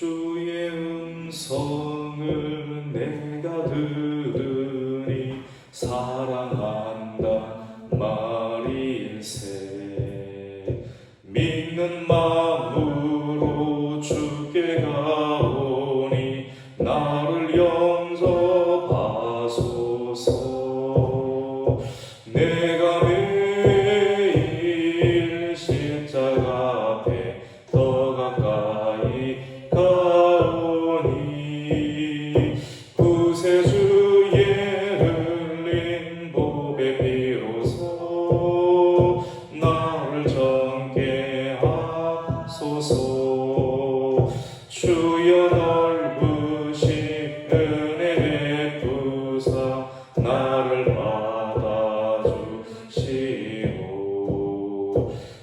주의 음성을 내가 들으니 사랑한다 말일세. 믿는 마음으로 주께 가오니 나를 용서하소서. 내가 매일 십자가 앞에 더 가까이 가오니 구세주의 흘린 보배 비로소 나를 정케 하소서. 주여 넓으신 은혜 베푸사 나를 받아주시오.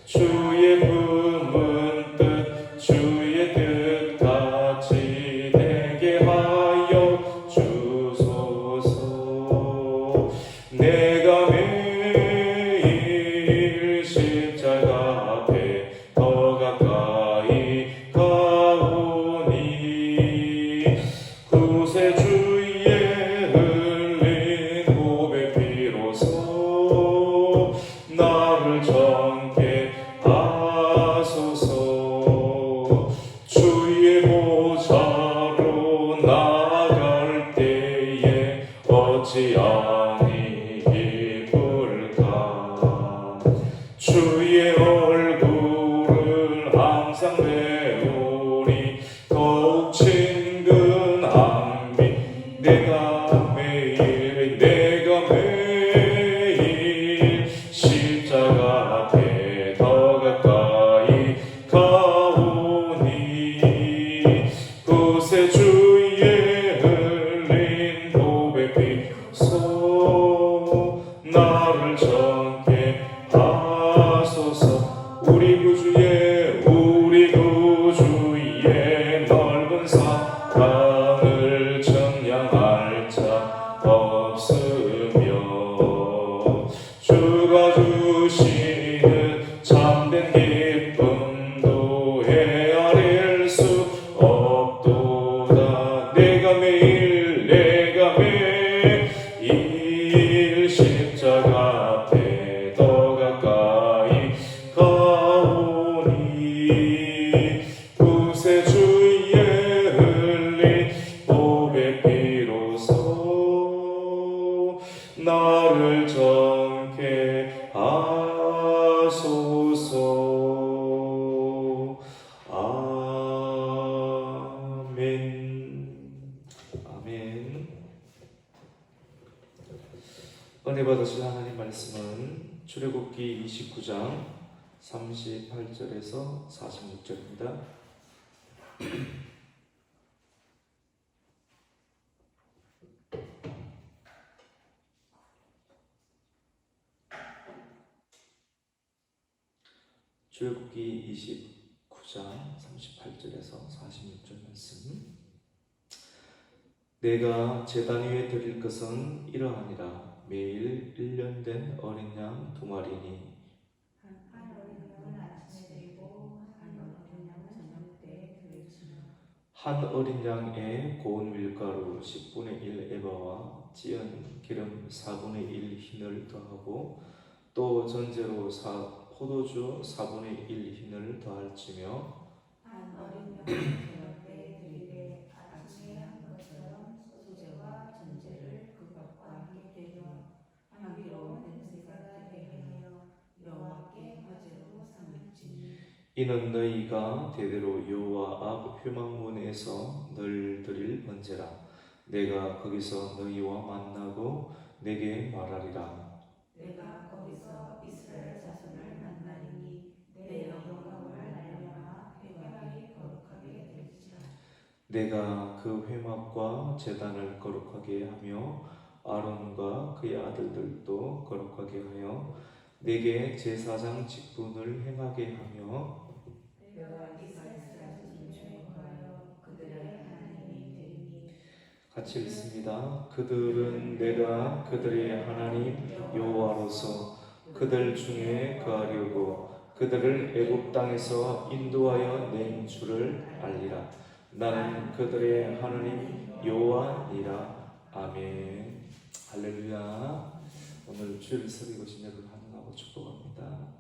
주의 품은 뜻 주의 뜻같이 되게 하여 주소서. 내가 매일 십자가 앞에 더 가까이 가오니 구세주의 흘린 보배 비로소 나를 정케 하소서. 주의 보좌로 나아갈 때에 어찌 아니 기쁠까. 주의 얼굴을 항상 배우니 더욱 친근함이 내가 매일 십자가 앞에 더 가까이 가오니 구세주의 흘린 보배 비로소 나를 정케 하소서. 우리 구주의 넓은 사랑을 청량할 자 없으며 주가 주시는 참된 기쁨도 헤아릴 수 없도다. 내가 매일 십자가 앞에 더 가까이 가오니 구세주의 흘린 보배 비로소 나를 정케 하소서. 아멘. 아멘. 은혜 받으실 하나님 말씀은 출애굽기 29장 38절에서 46절입니다. 출애굽기 29장 38절에서 46절 말씀. 내가 제단 위에 드릴 것은 이러하니라. 매일 1년 된 어린 양 2마리니 한 어린 양은 아침에 드리고 한 어린 양은 저녁 때에 드릴지니라. 한 어린 양에 고운 밀가루 10분의 1 에바와 찌은 기름 4분의 1 흰을 더하고 또 전제로 포도주 4분의 1 흰을 더할지며 한 어린 양은 저녁 때에 드리되 아침에 한 것처럼 소제와 전제를 그것과 함께 되며 향기로운 냄새가 되게 하여 여호와께 화제로 삼을지니. 이는 너희가 대대로 여호와 앞 회막문에서 늘 드릴 번제라. 내가 거기서 너희와 만나고 내게 말하리라. 내가 거기서 이스라엘 자손을 만나리니 내 영광을 말미암아 회막이 거룩하게 될지라. 내가 그 회막과 제단을 거룩하게 하며 아론과 그의 아들들도 거룩하게 하여 내게 제사장 직분을 행하게 하며 내가 이스라엘 자손 중에 거하여 그들의 하나님이 되리니. 같이 읽습니다. 그들은 내가 그들의 하나님 여호와로서 그들 중에 거하려고 그들을 애굽 땅에서 인도하여 낸 줄을 알리라. 나는 그들의 하나님 여호와니라. 아멘. 할렐루야. 오늘 주일을 섬기고 계신 여러분 환영하고 축복합니다.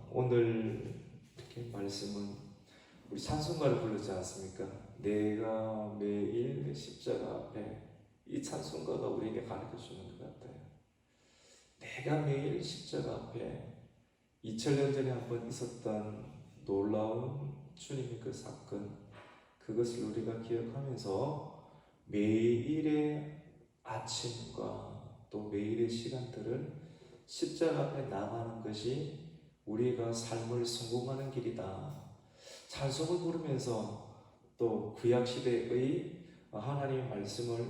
오늘 이렇게 말씀은 우리 찬송가를 부르지 않습니까? 내가 매일 십자가 앞에, 이 찬송가가 우리에게 가르쳐 주는 것 같아요. 내가 매일 십자가 앞에 2000년 전에 한번 있었던 놀라운 주님의 그 사건, 그것을 우리가 기억하면서 매일의 아침과 또 매일의 시간들을 십자가 앞에 나가는 것이 우리가 삶을 성공하는 길이다. 찬송을 부르면서 또 구약시대의 하나님의 말씀을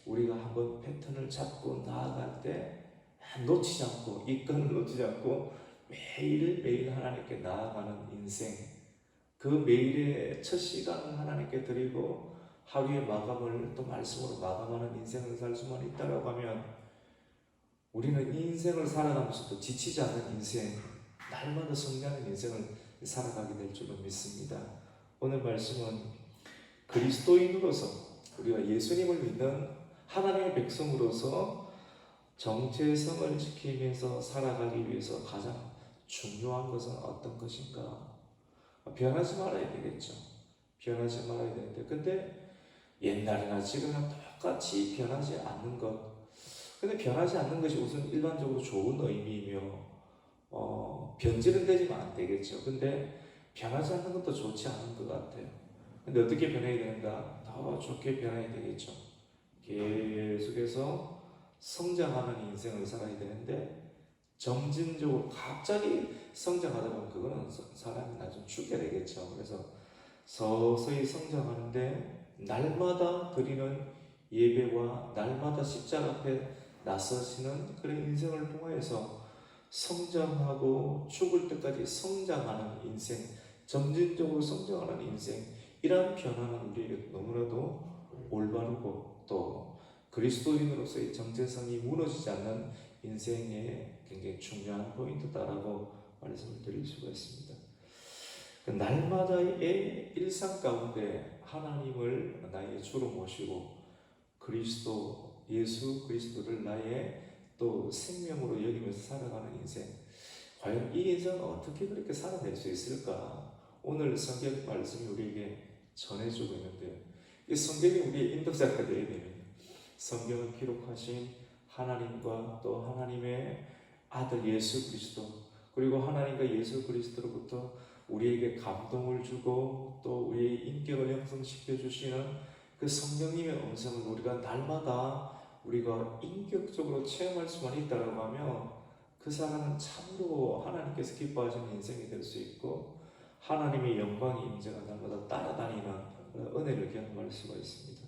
우리가 한번 패턴을 잡고 나아갈 때 놓치지 않고, 이 끈을 놓치지 않고 매일매일 하나님께 나아가는 인생, 그 매일의 첫 시간을 하나님께 드리고 하루의 마감을 또 말씀으로 마감하는 인생을 살 수만 있다고 하면 우리는 이 인생을 살아가면서도 지치지 않는 인생, 날마다 성장하는 인생을 살아가게 될 줄로 믿습니다. 오늘 말씀은 그리스도인으로서, 우리가 예수님을 믿는 하나님의 백성으로서 정체성을 지키면서 살아가기 위해서 가장 중요한 것은 어떤 것인가? 변하지 말아야 되겠죠. 변하지 말아야 되는데, 근데 옛날이나 지금이나 똑같이 변하지 않는 것. 근데 변하지 않는 것이 우선 일반적으로 좋은 의미이며, 변질은 되지만 안 되겠죠. 근데 변하지 않는 것도 좋지 않은 것 같아요. 근데 어떻게 변해야 되는가? 더 좋게 변해야 되겠죠. 계속해서 성장하는 인생을 살아야 되는데, 점진적으로 갑자기 성장하다 보면 그거는 사람이 나중에 죽게 되겠죠. 그래서 서서히 성장하는데 날마다 드리는 예배와 날마다 십자가 앞에 나서시는 그런 인생을 통하여서 성장하고 죽을 때까지 성장하는 인생, 점진적으로 성장하는 인생, 이러한 변화는 우리에게 너무나도 올바르고 또 그리스도인으로서의 정체성이 무너지지 않는 인생의 굉장히 중요한 포인트다라고 말씀을 드릴 수가 있습니다. 날마다의 일상 가운데 하나님을 나의 주로 모시고 그리스도, 예수 그리스도를 나의 또 생명으로 여기면서 살아가는 인생, 과연 이 인생은 어떻게 그렇게 살아낼 수 있을까? 오늘 성경 말씀이 우리에게 전해주고 있는데, 이 성경이 우리의 인도자가 되어야 됩니다. 성경을 기록하신 하나님과 또 하나님의 아들 예수 그리스도, 그리고 하나님과 예수 그리스도로부터 우리에게 감동을 주고 또 우리의 인격을 형성시켜 주시는 그 성령님의 음성을 우리가 날마다 우리가 인격적으로 체험할 수만 있다고 하면 그 사람은 참으로 하나님께서 기뻐하시는 인생이 될 수 있고 하나님의 영광의 임재가 날마다 따라다니는 은혜를 경험할 수가 있습니다.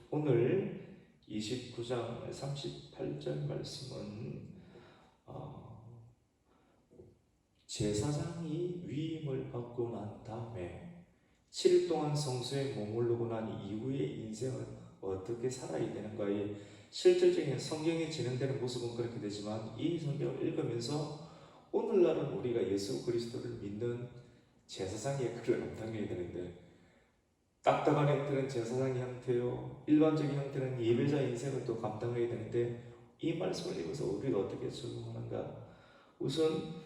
오늘 29장 38절 말씀은 제사장이 위임을 받고 난 다음에 7일 동안 성소에 머무르고 난 이후의 인생을 어떻게 살아야 되는가의 실질적인 성경에 진행되는 모습은 그렇게 되지만, 이 성경을 읽으면서 오늘날은 우리가 예수 그리스도를 믿는 제사장의 그를 감당해야 되는데, 딱딱한 형태는 제사장의 형태요, 일반적인 형태는 예배자 인생을 또 감당해야 되는데, 이 말씀을 읽어서 우리가 어떻게 적용하는가? 우선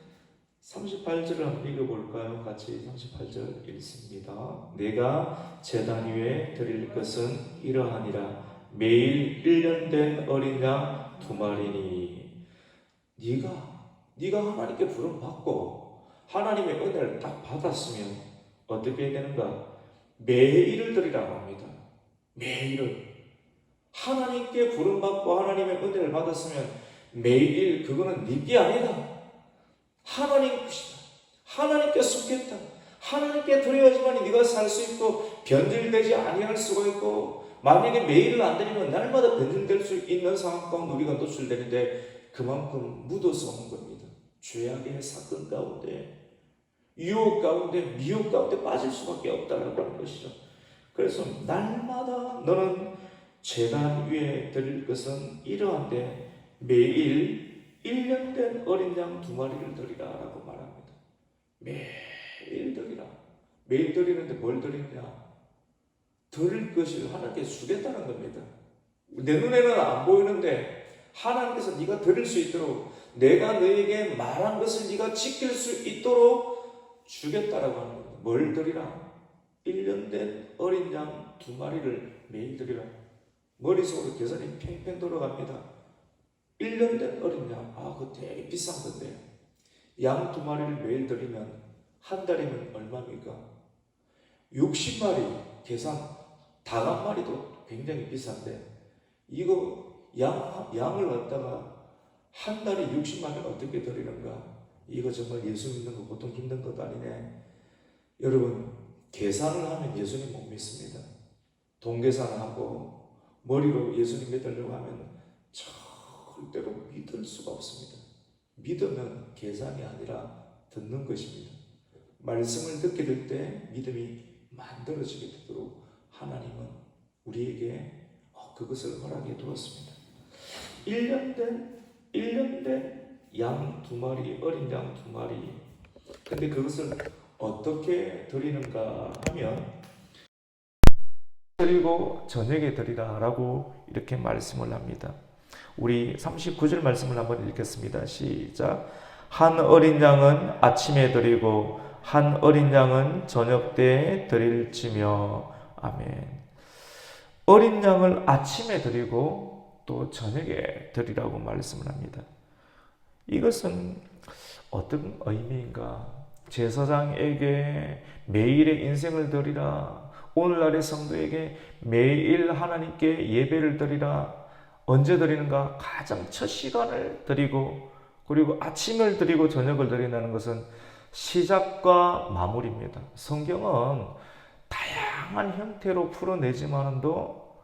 38절을 한번 읽어볼까요? 같이 38절 읽습니다. 내가 제단 위에 드릴 것은 이러하니라. 매일 1년 된 어린 양 2마리니. 네가 하나님께 부름받고 하나님의 은혜를 딱 받았으면 어떻게 해야 되는가? 매일을 드리라고 합니다. 매일을. 하나님께 부름받고 하나님의 은혜를 받았으면 매일, 그거는 네게 아니다. 하나님 것이다. 하나님께 속했다. 하나님께 드려야지만 네가 살 수 있고 변질되지 아니할 수가 있고, 만약에 매일을 안 드리면 날마다 변질될 수 있는 상황 가운데 우리가 노출되는데 그만큼 묻어서 오는 겁니다. 죄악의 사건 가운데, 유혹 가운데, 미혹 가운데 빠질 수밖에 없다라고 하는 것이죠. 그래서 날마다 너는 제단 위에 드릴 것은 이러한데 매일 1년 된 어린 양 2마리를 드리라 라고 말합니다. 매일 드리라. 매일 드리는데 뭘 드리느냐? 드릴 것을 하나님께 주겠다는 겁니다. 내 눈에는 안 보이는데 하나님께서 네가 드릴 수 있도록, 내가 너에게 말한 것을 네가 지킬 수 있도록 주겠다라고 하는 겁니다. 뭘 드리라? 1년 된 어린 양 2마리를 매일 드리라. 머릿속으로 계산이 팽팽 돌아갑니다. 1년 된 어린 양, 그거 되게 비싼 건데, 양 2마리를 매일 드리면 한 달이면 얼마입니까? 60마리 계산, 닭 한 마리도 굉장히 비싼데, 이거 양을 갖다가 한 달에 60마리를 어떻게 드리는가? 이거 정말 예수 믿는 거 보통 힘든 것도 아니네. 여러분, 계산을 하면 예수님 못 믿습니다. 돈 계산을 하고 머리로 예수님 믿으려고 하면 절대로 믿을 수가 없습니다. 믿으면 계산이 아니라 듣는 것입니다. 말씀을 듣게 될 때 믿음이 만들어지게 되도록 하나님은 우리에게 그것을 허락해 두었습니다. 1년 된 양 2마리, 어린 양 2마리. 근데 그것을 어떻게 드리는가 하면, 드리고 저녁에 드리라 라고 이렇게 말씀을 합니다. 우리 39절 말씀을 한번 읽겠습니다. 시작. 한 어린 양은 아침에 드리고 한 어린 양은 저녁 때에 드릴지며. 아멘. 어린 양을 아침에 드리고 또 저녁에 드리라고 말씀을 합니다. 이것은 어떤 의미인가? 제사장에게 매일의 인생을 드리라. 오늘날의 성도에게 매일 하나님께 예배를 드리라. 언제 드리는가? 가장 첫 시간을 드리고, 그리고 아침을 드리고 저녁을 드린다는 것은 시작과 마무리입니다. 성경은 다양한 형태로 풀어내지만도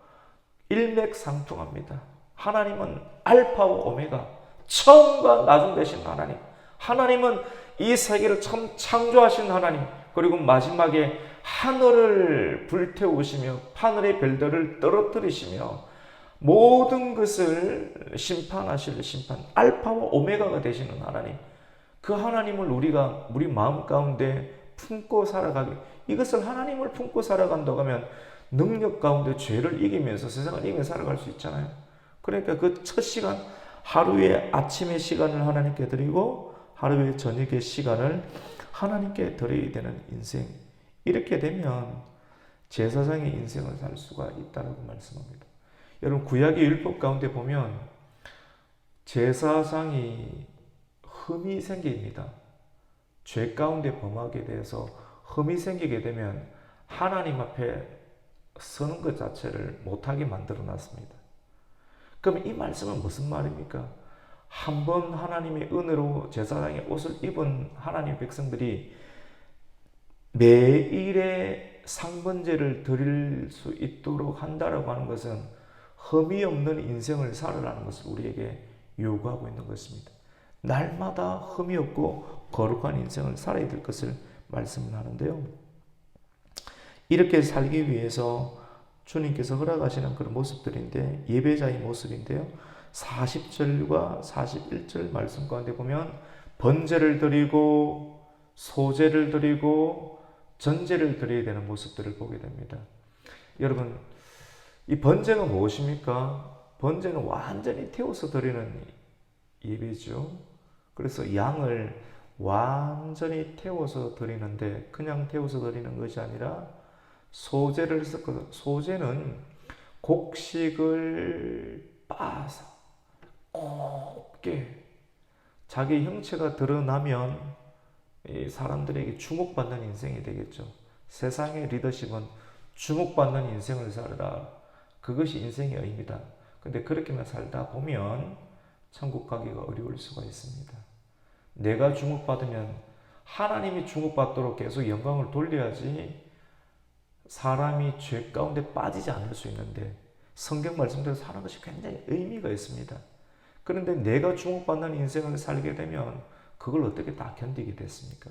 일맥상통합니다. 하나님은 알파와 오메가, 처음과 나중 되신 하나님. 하나님은 이 세계를 처음 창조하신 하나님, 그리고 마지막에 하늘을 불태우시며 하늘의 별들을 떨어뜨리시며 모든 것을 심판하실 심판, 알파와 오메가가 되시는 하나님. 그 하나님을 우리가 우리 마음 가운데 품고 살아가기, 이것을 하나님을 품고 살아간다고 하면 능력 가운데 죄를 이기면서 세상을 이기며 살아갈 수 있잖아요. 그러니까 그 첫 시간, 하루의 아침의 시간을 하나님께 드리고 하루의 저녁의 시간을 하나님께 드려야 되는 인생. 이렇게 되면 제사장의 인생을 살 수가 있다고 말씀합니다. 여러분, 구약의 율법 가운데 보면 제사장이 흠이 생깁니다. 죄 가운데 범하게 돼서 흠이 생기게 되면 하나님 앞에 서는 것 자체를 못하게 만들어 놨습니다. 그럼 이 말씀은 무슨 말입니까? 한번 하나님의 은혜로 제사장의 옷을 입은 하나님의 백성들이 매일의 상번제를 드릴 수 있도록 한다라고 하는 것은 흠이 없는 인생을 살아라는 것을 우리에게 요구하고 있는 것입니다. 날마다 흠이 없고 거룩한 인생을 살아야 될 것을 말씀을 하는데요. 이렇게 살기 위해서 주님께서 허락하시는 그런 모습들인데, 예배자의 모습인데요. 40절과 41절 말씀 가운데 보면 번제를 드리고 소제를 드리고 전제를 드려야 되는 모습들을 보게 됩니다. 여러분, 이 번제가 무엇입니까? 번제는 완전히 태워서 드리는 예배죠. 그래서 양을 완전히 태워서 드리는데, 그냥 태워서 드리는 것이 아니라 소제를 섞어서, 소제는 곡식을 빻아서 곱게 자기 형체가 드러나면 사람들에게 주목받는 인생이 되겠죠. 세상의 리더십은 주목받는 인생을 살아라. 그것이 인생의 의미다. 근데 그렇게만 살다 보면 천국 가기가 어려울 수가 있습니다. 내가 주목받으면 하나님이 주목받도록 계속 영광을 돌려야지 사람이 죄 가운데 빠지지 않을 수 있는데, 성경 말씀대로 사는 것이 굉장히 의미가 있습니다. 그런데 내가 주목받는 인생을 살게 되면 그걸 어떻게 다 견디게 됐습니까?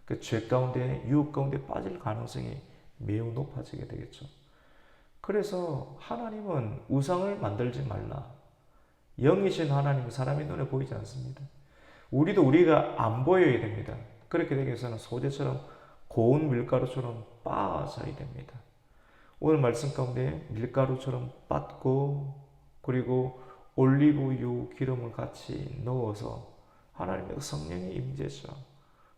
그 죄 가운데, 유혹 가운데 빠질 가능성이 매우 높아지게 되겠죠. 그래서 하나님은 우상을 만들지 말라. 영이신 하나님은 사람의 눈에 보이지 않습니다. 우리가 안 보여야 됩니다. 그렇게 되기 위해서는 소재처럼 고운 밀가루처럼 빻아져야 됩니다. 오늘 말씀 가운데 밀가루처럼 빻고 그리고 올리브유 기름을 같이 넣어서 하나님의 성령이 임재죠.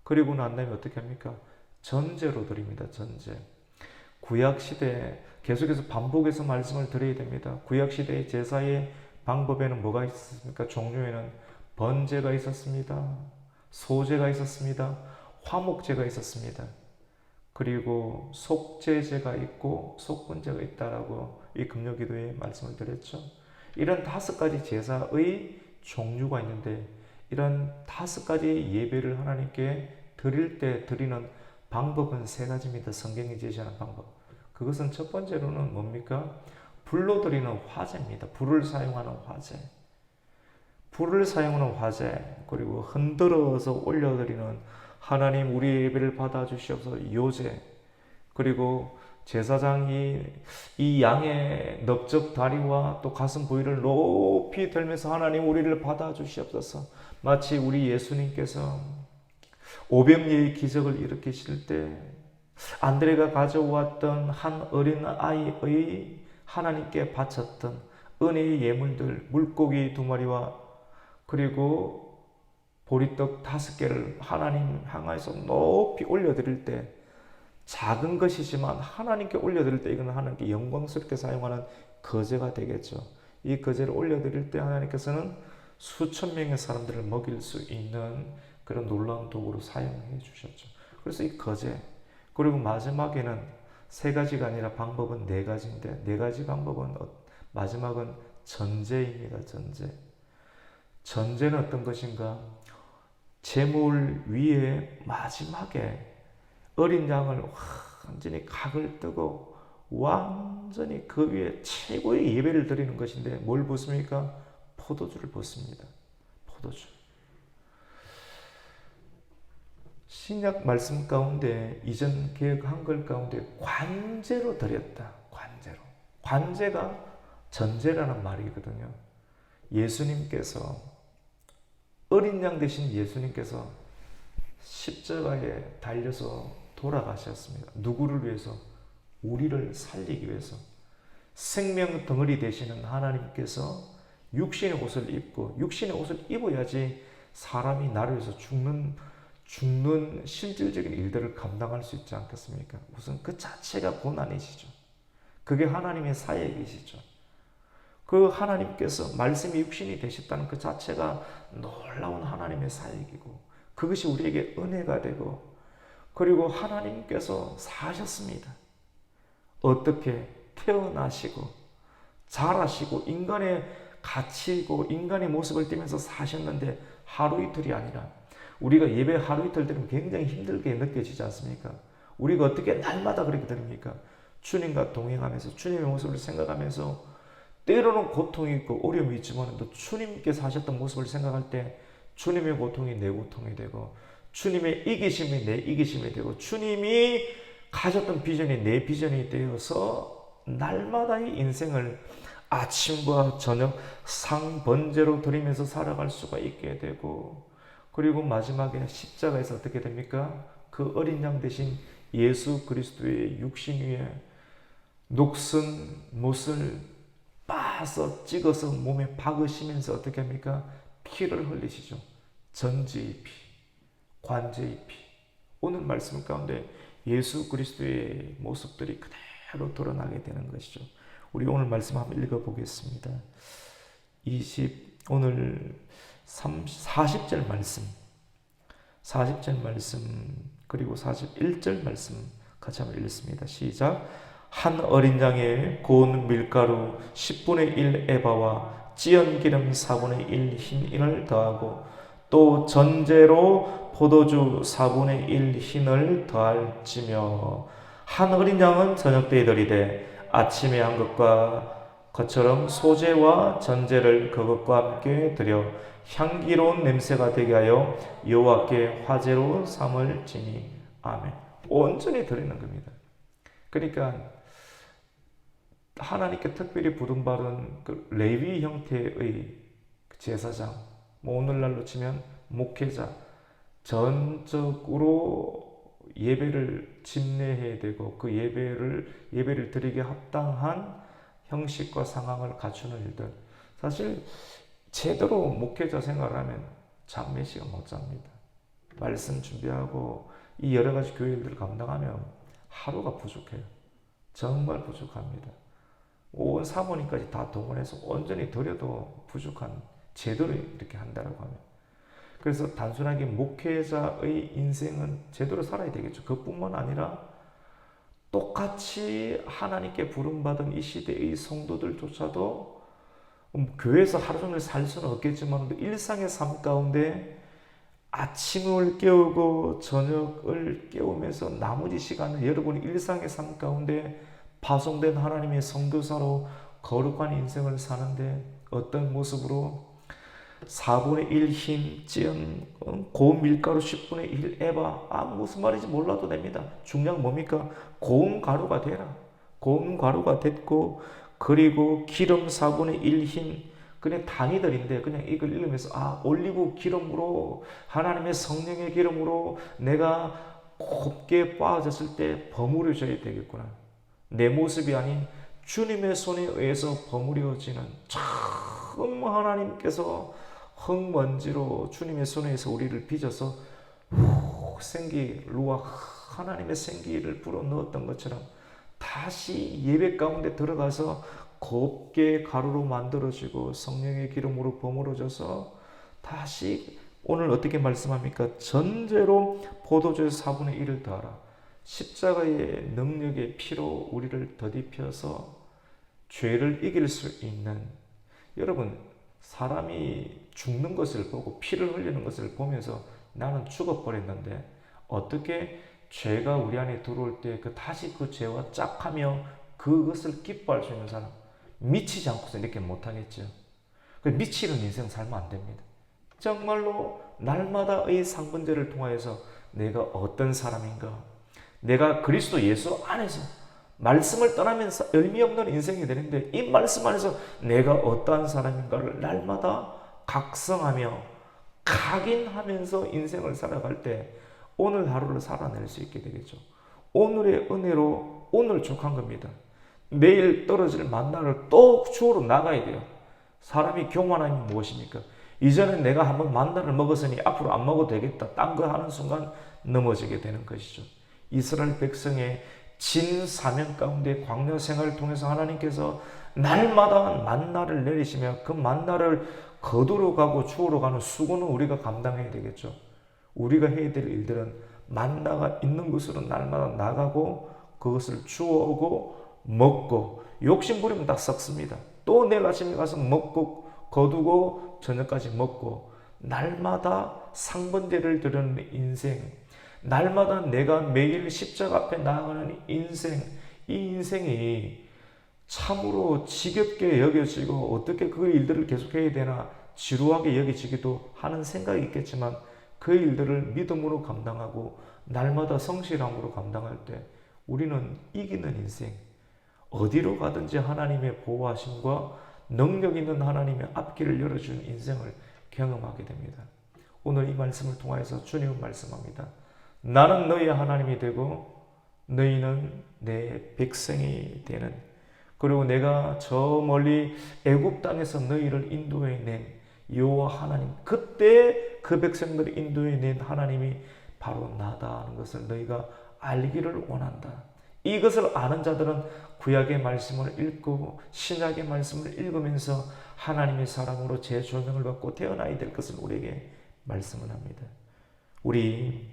그리고 난 다음에 어떻게 합니까? 전제로 드립니다. 전제. 구약시대 계속해서 반복해서 말씀을 드려야 됩니다. 구약시대의 제사의 방법에는 뭐가 있었습니까? 종류에는 번제가 있었습니다. 소제가 있었습니다. 화목제가 있었습니다. 그리고 속죄제가 있고 속분제가 있다라고 이 금요기도에 말씀을 드렸죠. 이런 5가지 제사의 종류가 있는데 이런 5가지 예배를 하나님께 드릴 때 드리는 방법은 3가지입니다. 성경이 제시하는 방법. 그것은 첫 번째로는 뭡니까? 불로 드리는 화제입니다. 불을 사용하는 화제. 불을 사용하는 화제, 그리고 흔들어서 올려드리는 하나님 우리 예배를 받아주시옵소서 요제, 그리고 제사장이 이 양의 넓적 다리와 또 가슴 부위를 높이 들면서 하나님 우리를 받아주시옵소서. 마치 우리 예수님께서 오병이의 기적을 일으키실 때 안드레가 가져왔던 한 어린 아이의 하나님께 바쳤던 은혜의 예물들, 물고기 2마리와 그리고 보리떡 5개를 하나님 향해서 높이 올려드릴 때 작은 것이지만 하나님께 올려드릴 때 이건 하나님께 영광스럽게 사용하는 거제가 되겠죠. 이 거제를 올려드릴 때 하나님께서는 수천 명의 사람들을 먹일 수 있는 그런 놀라운 도구로 사용해 주셨죠. 그래서 이 거제, 그리고 마지막에는 3가지가 아니라 방법은 4가지인데 4가지 방법은 마지막은 전제입니다. 전제. 전제는 어떤 것인가? 제물 위에 마지막에 어린 양을 완전히 각을 뜨고 완전히 그 위에 최고의 예배를 드리는 것인데 뭘 붓습니까? 포도주를 붓습니다. 포도주. 신약 말씀 가운데 이전 개혁 한글 가운데 관제로 드렸다. 관제로. 관제가 전제라는 말이거든요. 예수님께서 어린 양 되신 예수님께서 십자가에 달려서 돌아가셨습니다. 누구를 위해서? 우리를 살리기 위해서. 생명 덩어리 되시는 하나님께서 육신의 옷을 입고 육신의 옷을 입어야지 사람이 나를 위해서 죽는 실질적인 일들을 감당할 수 있지 않겠습니까? 우선 그 자체가 고난이시죠. 그게 하나님의 사역이시죠. 그 하나님께서 말씀이 육신이 되셨다는 그 자체가 놀라운 하나님의 사역이고 그것이 우리에게 은혜가 되고 그리고 하나님께서 사셨습니다. 어떻게? 태어나시고 자라시고 인간의 가치고 인간의 모습을 띠면서 사셨는데 하루 이틀이 아니라 우리가 예배 하루 이틀 드리면 굉장히 힘들게 느껴지지 않습니까? 우리가 어떻게 날마다 그렇게 드립니까? 주님과 동행하면서 주님의 모습을 생각하면서 때로는 고통이 있고 어려움이 있지만 또 주님께 사셨던 모습을 생각할 때 주님의 고통이 내 고통이 되고 주님의 이기심이 내 이기심이 되고 주님이 가졌던 비전이 내 비전이 되어서 날마다의 인생을 아침과 저녁 상번제로 드리면서 살아갈 수가 있게 되고 그리고 마지막에 십자가에서 어떻게 됩니까? 그 어린 양 대신 예수 그리스도의 육신 위에 녹슨 못을 빻아서 찍어서 몸에 박으시면서 어떻게 합니까? 피를 흘리시죠. 전제의 피, 관제의 피. 오늘 말씀 가운데 예수 그리스도의 모습들이 그대로 드러나게 되는 것이죠. 우리 오늘 말씀 한번 읽어보겠습니다. 오늘 40절 말씀, 40절 말씀, 그리고 41절 말씀 같이 한번 읽습니다. 시작. 한 어린 양의 고운 밀가루 10분의 1 에바와 찌은 기름 4분의 1 흰을 더하고 또 전제로 포도주 4분의 1 흰을 더할지며 한 어린 양은 저녁때에 드리되 아침에 한 것과 것처럼 소제와 전제를 그것과 함께 드려 향기로운 냄새가 되게 하여 여호와께 화제로 삼을지니 아멘. 온전히 드리는 겁니다. 그러니까 하나님께 특별히 부름받은 그 레위 형태의 제사장, 오늘날로 치면 목회자, 전적으로 예배를 집례해야 되고 그 예배를 드리기에 합당한 형식과 상황을 갖추는 일들. 사실 제대로 목회자 생활을 하면 잠 몇 시간 못 잡니다. 말씀 준비하고 이 여러 가지 교회 일들을 감당하면 하루가 부족해요. 정말 부족합니다. 온 사모님까지 다 동원해서 온전히 드려도 부족한, 제대로 이렇게 한다라고 하면. 그래서 단순하게 목회자의 인생은 제대로 살아야 되겠죠. 그뿐만 아니라 똑같이 하나님께 부름받은 이 시대의 성도들조차도 교회에서 하루 종일 살 수는 없겠지만 일상의 삶 가운데 아침을 깨우고 저녁을 깨우면서 나머지 시간은 여러분이 일상의 삶 가운데 파송된 하나님의 선교사로 거룩한 인생을 사는데 어떤 모습으로 4분의 1 힘, 찌은 고운 밀가루 10분의 1 에바. 무슨 말인지 몰라도 됩니다. 중요한 뭡니까? 고운 가루가 되라. 고운 가루가 됐고, 그리고 기름 4분의 1 힘. 그냥 단위들인데 그냥 이걸 읽으면서 올리브 기름으로, 하나님의 성령의 기름으로 내가 곱게 빠졌을 때 버무려져야 되겠구나. 내 모습이 아닌 주님의 손에 의해서 버무려지는, 참 하나님께서 흙먼지로 주님의 손에 의해서 우리를 빚어서 생기, 루아흐, 하나님의 생기를 불어넣었던 것처럼 다시 예배 가운데 들어가서 곱게 가루로 만들어지고 성령의 기름으로 버무려져서 다시 오늘 어떻게 말씀합니까? 전제로 포도주에서 4분의 1을 더하라. 십자가의 능력의 피로 우리를 더딥혀서 죄를 이길 수 있는, 여러분, 사람이 죽는 것을 보고 피를 흘리는 것을 보면서 나는 죽어버렸는데 어떻게 죄가 우리 안에 들어올 때 다시 그 죄와 짝하며 그것을 기뻐할 수 있는 사람, 미치지 않고서 이렇게 못하겠죠. 미치는 인생 살면 안 됩니다. 정말로 날마다의 상분제를 통하여서 내가 어떤 사람인가, 내가 그리스도 예수 안에서 말씀을 떠나면서 의미 없는 인생이 되는데 이 말씀 안에서 내가 어떠한 사람인가를 날마다 각성하며 각인하면서 인생을 살아갈 때 오늘 하루를 살아낼 수 있게 되겠죠. 오늘의 은혜로 오늘 족한 겁니다. 내일 떨어질 만나를 또 주우러 나가야 돼요. 사람이 교만함이 무엇입니까? 이전에 내가 한번 만나를 먹었으니 앞으로 안 먹어도 되겠다. 딴 거 하는 순간 넘어지게 되는 것이죠. 이스라엘 백성의 진 사명 가운데 광야 생활을 통해서 하나님께서 날마다 만나를 내리시며 그 만나를 거두러 가고 주우러 가는 수고는 우리가 감당해야 되겠죠. 우리가 해야 될 일들은 만나가 있는 곳으로 날마다 나가고 그것을 주워오고 먹고, 욕심 부리면 다 썩습니다. 또 내일 아침에 가서 먹고 거두고 저녁까지 먹고, 날마다 상번제를 드리는 인생, 날마다 내가 매일 십자가 앞에 나아가는 인생, 이 인생이 참으로 지겹게 여겨지고 어떻게 그 일들을 계속해야 되나 지루하게 여겨지기도 하는 생각이 있겠지만 그 일들을 믿음으로 감당하고 날마다 성실함으로 감당할 때 우리는 이기는 인생, 어디로 가든지 하나님의 보호하심과 능력 있는 하나님의 앞길을 열어주는 인생을 경험하게 됩니다. 오늘 이 말씀을 통하여서 주님은 말씀합니다. 나는 너희의 하나님이 되고 너희는 내 백성이 되는, 그리고 내가 저 멀리 애굽 땅에서 너희를 인도해낸 여호와 하나님, 그때 그 백성들을 인도해낸 하나님이 바로 나다 하는 것을 너희가 알기를 원한다. 이것을 아는 자들은 구약의 말씀을 읽고 신약의 말씀을 읽으면서 하나님의 사람으로 재조명을 받고 태어나야 될 것을 우리에게 말씀을 합니다. 우리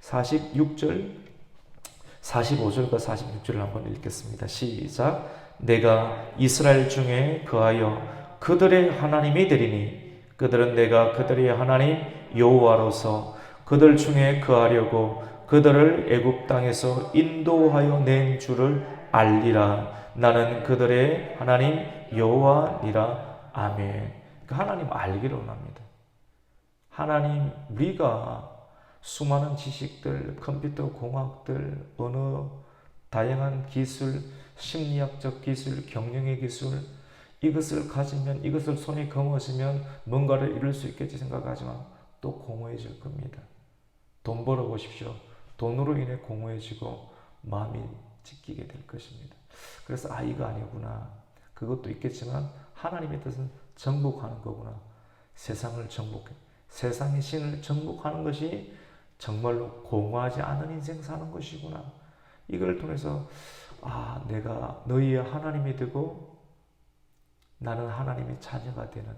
46절, 45절과 46절을 한번 읽겠습니다. 시작. 내가 이스라엘 중에 거하여 그들의 하나님이 되리니 그들은 내가 그들의 하나님 여호와로서 그들 중에 거하려고 그들을 애굽 땅에서 인도하여 낸 줄을 알리라. 나는 그들의 하나님 여호와니라. 아멘. 그 하나님 알기를 원합니다. 하나님, 우리가 수많은 지식들, 컴퓨터 공학들, 언어, 다양한 기술, 심리학적 기술, 경영의 기술, 이것을 가지면, 이것을 손에 거머쥐면 뭔가를 이룰 수 있겠지 생각하지만 또 공허해질 겁니다. 돈 벌어보십시오. 돈으로 인해 공허해지고 마음이 찢기게 될 것입니다. 그래서 이거 아니구나. 그것도 있겠지만 하나님의 뜻은 정복하는 거구나. 세상을 정복해. 세상의 신을 정복하는 것이 정말로 공허하지 않은 인생 사는 것이구나. 이걸 통해서 내가 너희의 하나님이 되고 나는 하나님의 자녀가 되는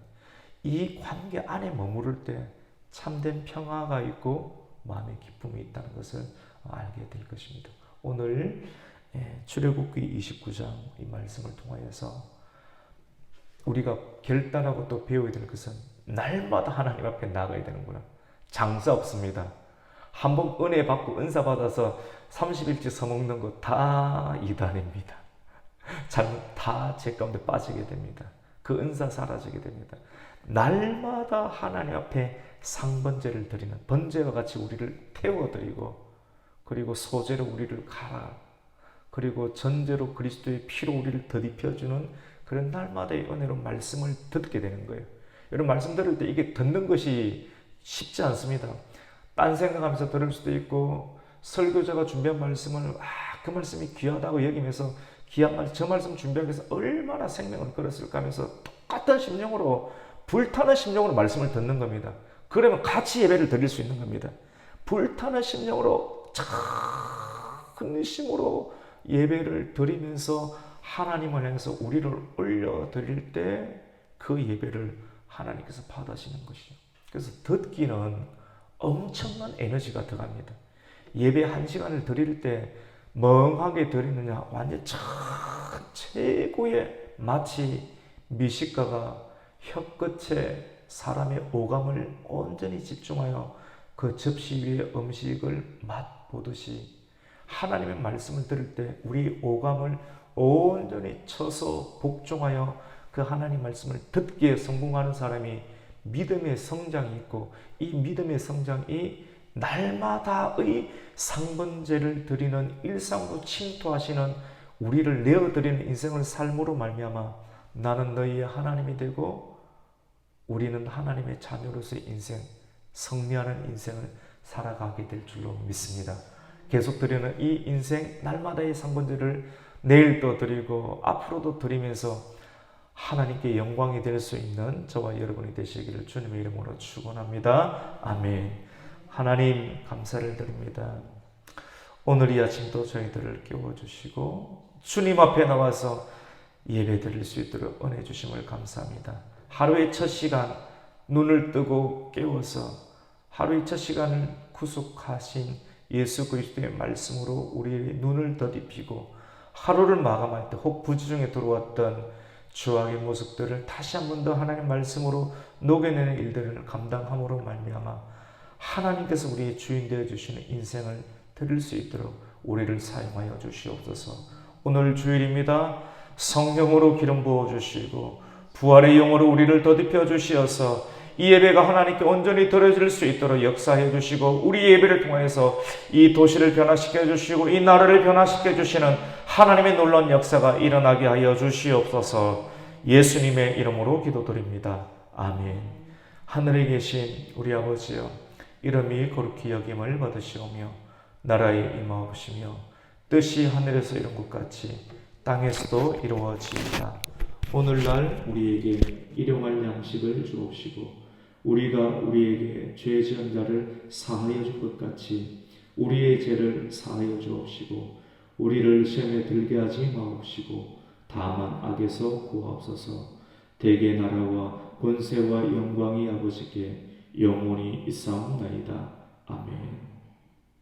이 관계 안에 머무를 때 참된 평화가 있고 마음의 기쁨이 있다는 것을 알게 될 것입니다. 오늘 출애굽기 29장 이 말씀을 통하여서 우리가 결단하고 또 배워야 될 것은 날마다 하나님 앞에 나가야 되는구나. 장사 없습니다. 한번 은혜 받고 은사 받아서 30일째 서먹는 거 다 이단입니다. 다 제 가운데 빠지게 됩니다. 그 은사 사라지게 됩니다. 날마다 하나님 앞에 상번제를 드리는 번제와 같이 우리를 태워드리고 그리고 소제로 우리를 갈아 그리고 전제로 그리스도의 피로 우리를 더입혀주는 그런 날마다의 은혜로 말씀을 듣게 되는 거예요. 여러분 말씀 들을 때 이게 듣는 것이 쉽지 않습니다. 딴 생각하면서 들을 수도 있고 설교자가 준비한 말씀을 그 말씀이 귀하다고 여기면서 귀한 말씀, 저 말씀 준비하기 위해서 얼마나 생명을 걸었을까 하면서 똑같은 심령으로 불타는 심령으로 말씀을 듣는 겁니다. 그러면 같이 예배를 드릴 수 있는 겁니다. 불타는 심령으로 근심으로 예배를 드리면서 하나님을 향해서 우리를 올려드릴 때 그 예배를 하나님께서 받으시는 것이죠. 그래서 듣기는 엄청난 에너지가 들어갑니다. 예배 1시간을 드릴 때 멍하게 드리느냐 완전 최고의 마치 미식가가 혀끝에 사람의 오감을 온전히 집중하여 그 접시 위에 음식을 맛보듯이 하나님의 말씀을 들을 때 우리 오감을 온전히 쳐서 복종하여 그 하나님 말씀을 듣기에 성공하는 사람이 믿음의 성장이 있고 이 믿음의 성장이 날마다의 상번제를 드리는 일상으로 침투하시는 우리를 내어드리는 인생을 삶으로 말미암아 나는 너희의 하나님이 되고 우리는 하나님의 자녀로서의 인생, 승리하는 인생을 살아가게 될 줄로 믿습니다. 계속 드리는 이 인생 날마다의 상번제를 내일도 드리고 앞으로도 드리면서 하나님께 영광이 될 수 있는 저와 여러분이 되시기를 주님의 이름으로 축원합니다. 아멘. 하나님 감사를 드립니다. 오늘 이 아침도 저희들을 깨워주시고 주님 앞에 나와서 예배 드릴 수 있도록 은혜 주심을 감사합니다. 하루의 첫 시간 눈을 뜨고 깨워서 하루의 첫 시간을 구속하신 예수 그리스도의 말씀으로 우리의 눈을 더딥히고 하루를 마감할 때 혹 부지 중에 들어왔던 죄악의 모습들을 다시 한 번 더 하나님 말씀으로 녹여내는 일들을 감당함으로 말미암아 하나님께서 우리의 주인 되어 주시는 인생을 드릴 수 있도록 우리를 사용하여 주시옵소서. 오늘 주일입니다. 성령으로 기름 부어 주시고 부활의 영으로 우리를 더딥혀 주시어서 이 예배가 하나님께 온전히 드려질 수 있도록 역사해 주시고 우리 예배를 통해서 이 도시를 변화시켜 주시고 이 나라를 변화시켜 주시는 하나님의 놀라운 역사가 일어나게 하여 주시옵소서. 예수님의 이름으로 기도드립니다. 아멘. 하늘에 계신 우리 아버지여 이름이 거룩히 여김을 받으시오며 나라에 임하옵시며 뜻이 하늘에서 이룬 것 같이 땅에서도 이루어지이다. 오늘날 우리에게 일용할 양식을 주옵시고 우리가 우리에게 죄 지은 자를 사하여 줄 것 같이 우리의 죄를 사하여 주옵시고 우리를 시험에 들게 하지 마옵시고 다만 악에서 구하옵소서. 대개 나라와 권세와 영광이 아버지께 영원히 있사옵나이다. 아멘.